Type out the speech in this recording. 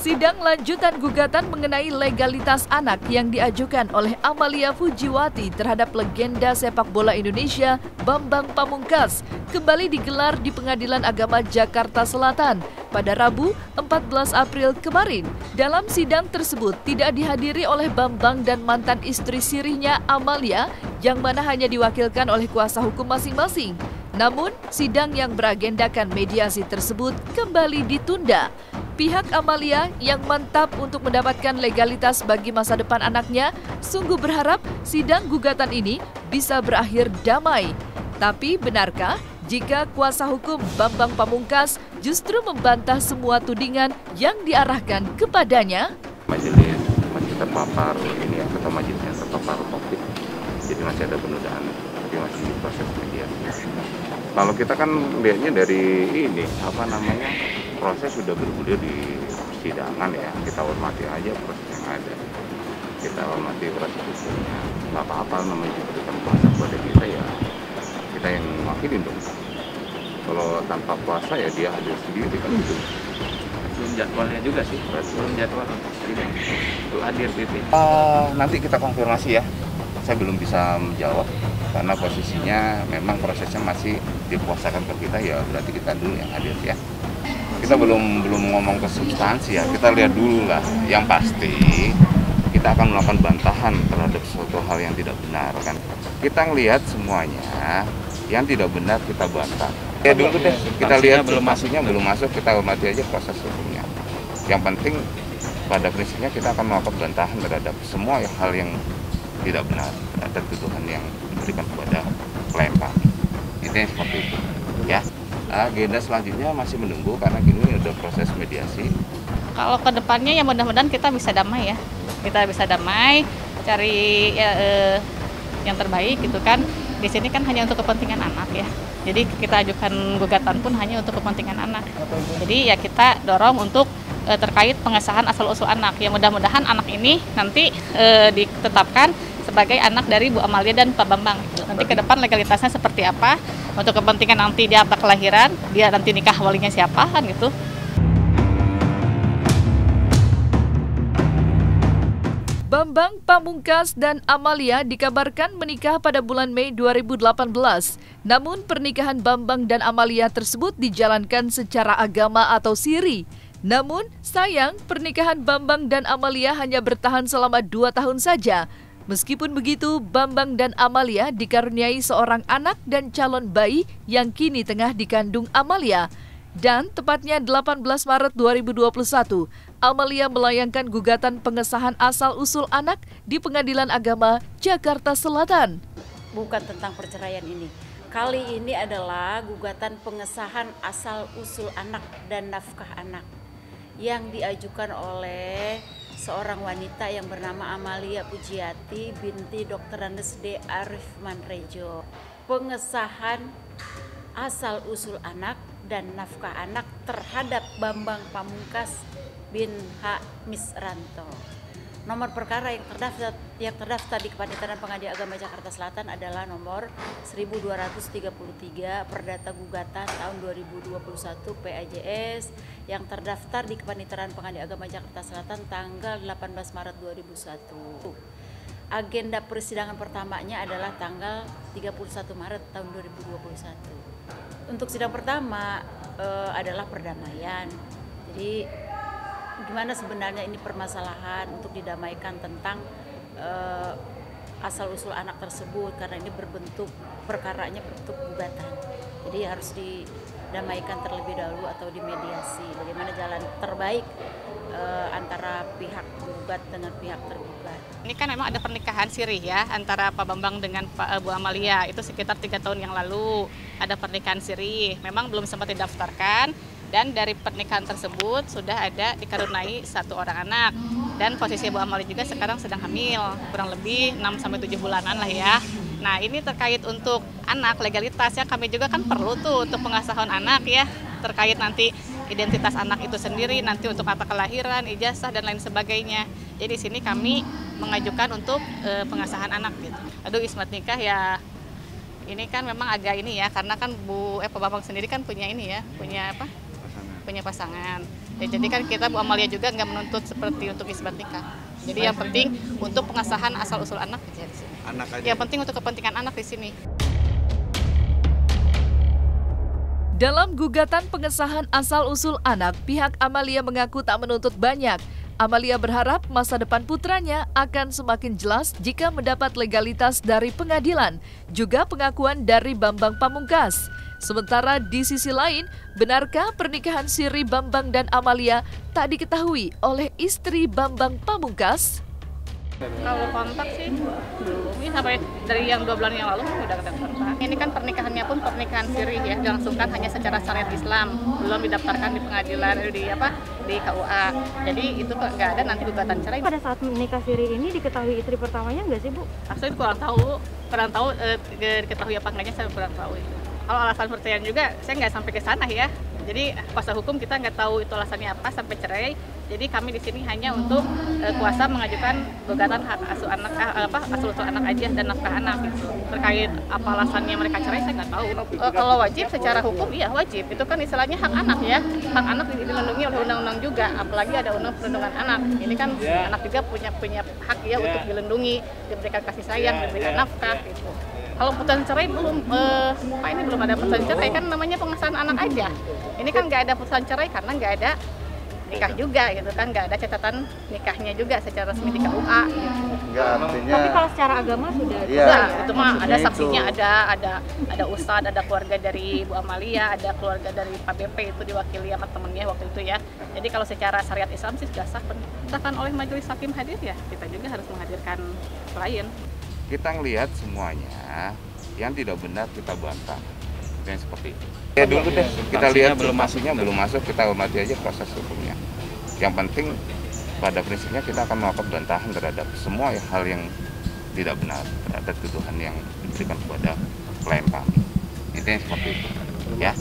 Sidang lanjutan gugatan mengenai legalitas anak yang diajukan oleh Amalia Fujiwati terhadap legenda sepak bola Indonesia Bambang Pamungkas kembali digelar di Pengadilan Agama Jakarta Selatan pada Rabu 14 April kemarin. Dalam sidang tersebut tidak dihadiri oleh Bambang dan mantan istri sirihnya Amalia yang mana hanya diwakilkan oleh kuasa hukum masing-masing. Namun, sidang yang beragendakan mediasi tersebut kembali ditunda. Pihak Amalia yang mantap untuk mendapatkan legalitas bagi masa depan anaknya sungguh berharap sidang gugatan ini bisa berakhir damai. Tapi benarkah jika kuasa hukum Bambang Pamungkas justru membantah semua tudingan yang diarahkan kepadanya? Majelis masih terpapar ini ya, ketua majelisnya terpapar COVID, jadi masih ada penundaan, tapi masih proses mediasi. Kalau kita kan lihatnya dari ini proses sudah bergulir di persidangan ya, kita hormati aja proses yang ada, kita hormati proses hukumnya, nggak apa-apa namanya diberikan kuasa kepada kita ya, kita yang wakilin dong. Kalau tanpa kuasa ya dia hadir sendiri kan itu. Belum jadwalnya juga sih, belum jadwal untuk hadir PP. Nanti kita konfirmasi ya, saya belum bisa menjawab karena posisinya memang prosesnya masih dikuasakan ke kita ya, berarti kita dulu yang hadir ya. Kita belum ngomong ke substansi ya, kita lihat dulu lah. Yang pasti kita akan melakukan bantahan terhadap suatu hal yang tidak benar kan. Kita ngelihat semuanya yang tidak benar kita bantah. Ya dulu deh, kita lihat substansinya belum masuk, kita hormati aja proses hukumnya. Yang penting pada prinsipnya kita akan melakukan bantahan terhadap semua hal yang tidak benar, terhadap tuduhan yang diberikan kepada klien kami. Intinya seperti itu ya. Agenda selanjutnya masih menunggu karena kini udah proses mediasi. Kalau ke depannya ya mudah-mudahan kita bisa damai ya. Kita bisa damai, cari yang terbaik gitu kan. Di sini kan hanya untuk kepentingan anak ya. Jadi kita ajukan gugatan pun hanya untuk kepentingan anak. Jadi ya kita dorong untuk terkait pengesahan asal-usul anak. Ya mudah-mudahan anak ini nanti ditetapkan sebagai anak dari Bu Amalia dan Pak Bambang. Nanti ke depan legalitasnya seperti apa, untuk kepentingan nanti dia akta kelahiran, dia nanti nikah walinya siapa kan gitu. Bambang Pamungkas dan Amalia dikabarkan menikah pada bulan Mei 2018. Namun pernikahan Bambang dan Amalia tersebut dijalankan secara agama atau siri. Namun sayang pernikahan Bambang dan Amalia hanya bertahan selama 2 tahun saja. Meskipun begitu, Bambang dan Amalia dikaruniai seorang anak dan calon bayi yang kini tengah dikandung Amalia. Dan tepatnya 18 Maret 2021, Amalia melayangkan gugatan pengesahan asal-usul anak di Pengadilan Agama Jakarta Selatan. Bukan tentang perceraian ini. Kali ini adalah gugatan pengesahan asal-usul anak dan nafkah anak yang diajukan oleh seorang wanita yang bernama Amalia Fujiwati binti Dr. Andes D. Arif Manrejo. Pengesahan asal-usul anak dan nafkah anak terhadap Bambang Pamungkas bin H. Misranto. Nomor perkara yang terdaftar di Kepanitiaan Pengadilan Agama Jakarta Selatan adalah nomor 1233 Perdata Gugatan tahun 2021 PAJS yang terdaftar di Kepanitiaan Pengadilan Agama Jakarta Selatan tanggal 18 Maret 2001. Agenda persidangan pertamanya adalah tanggal 31 Maret tahun 2021. Untuk sidang pertama adalah perdamaian. Jadi gimana sebenarnya ini permasalahan untuk didamaikan tentang asal-usul anak tersebut, karena ini perkaranya berbentuk gugatan. Jadi harus didamaikan terlebih dahulu atau dimediasi. Bagaimana jalan terbaik antara pihak gugat dengan pihak tergugat. Ini kan memang ada pernikahan sirih ya antara Pak Bambang dengan Bu Amalia, itu sekitar 3 tahun yang lalu ada pernikahan sirih. Memang belum sempat didaftarkan. Dan dari pernikahan tersebut sudah ada dikaruniai 1 orang anak. Dan posisi Bu Amalia juga sekarang sedang hamil, kurang lebih 6-7 bulanan lah ya. Nah ini terkait untuk anak legalitasnya kami juga kan perlu tuh untuk pengesahan anak ya. Terkait nanti identitas anak itu sendiri, nanti untuk akta kelahiran, ijazah dan lain sebagainya. Jadi di sini kami mengajukan untuk pengesahan anak gitu. Aduh, isbat nikah ya ini kan memang agak ini ya, karena kan Pak Bambang sendiri kan punya ini ya, punya apa? Punya pasangan. Ya, jadi kan kita Bu Amalia juga nggak menuntut seperti untuk isbat nikah. Jadi yang penting untuk pengesahan asal-usul anak aja di sini. Anak aja. Yang penting untuk kepentingan anak di sini. Dalam gugatan pengesahan asal-usul anak, pihak Amalia mengaku tak menuntut banyak. Amalia berharap masa depan putranya akan semakin jelas jika mendapat legalitas dari pengadilan, juga pengakuan dari Bambang Pamungkas. Sementara di sisi lain, benarkah pernikahan siri Bambang dan Amalia tak diketahui oleh istri Bambang Pamungkas? Kalau kontak sih belum, ini sampai dari yang 2 bulan yang lalu udah ada kontak. Ini kan pernikahannya pun pernikahan siri ya, dilangsungkan hanya secara syariat Islam, belum didaftarkan di pengadilan di KUA. Jadi itu nggak ada nanti gugatan cerai. Pada saat menikah siri ini diketahui istri pertamanya nggak sih Bu? Saya kurang tahu diketahui apa enggaknya, saya kurang tahu. Kalau alasan perceraian juga saya nggak sampai ke sana ya. Jadi kuasa hukum kita nggak tahu itu alasannya apa sampai cerai. Jadi kami di sini hanya untuk kuasa mengajukan gugatan hak asuh anak, asal-usul anak aja dan nafkah anak gitu. Terkait apa alasannya mereka cerai saya nggak tahu. Kalau wajib secara hukum iya wajib. Itu kan istilahnya hak anak ya. Hak anak dilindungi oleh undang-undang juga. Apalagi ada undang perlindungan anak. Ini kan anak juga punya hak ya untuk dilindungi, diberikan kasih sayang, diberikan nafkah gitu. Kalau putusan cerai belum, Pak ini belum ada putusan cerai kan namanya pengesahan anak aja. Ini kan nggak ada putusan cerai karena nggak ada nikah juga gitu kan, nggak ada catatan nikahnya juga secara resmi di KUA. Gitu. Enggak, artinya. Tapi kalau secara agama sudah. Iya, itu mah ada saksinya, ada ustadz, ada keluarga dari Bu Amalia, ada keluarga dari Pak BP itu diwakili sama temennya waktu itu ya. Jadi kalau secara syariat Islam sih sudah sah, disahkan oleh majelis hakim hadir ya, kita juga harus menghadirkan klien. Kita ngelihat semuanya yang tidak benar kita bantah, yang seperti itu. Ya dulu deh, kita lihat masihnya belum masuk, kita hormati aja proses hukumnya. Yang penting pada prinsipnya kita akan melakukan bantahan terhadap semua hal yang tidak benar, terhadap tuduhan yang diberikan kepada klien kami. Itu yang seperti itu, ya.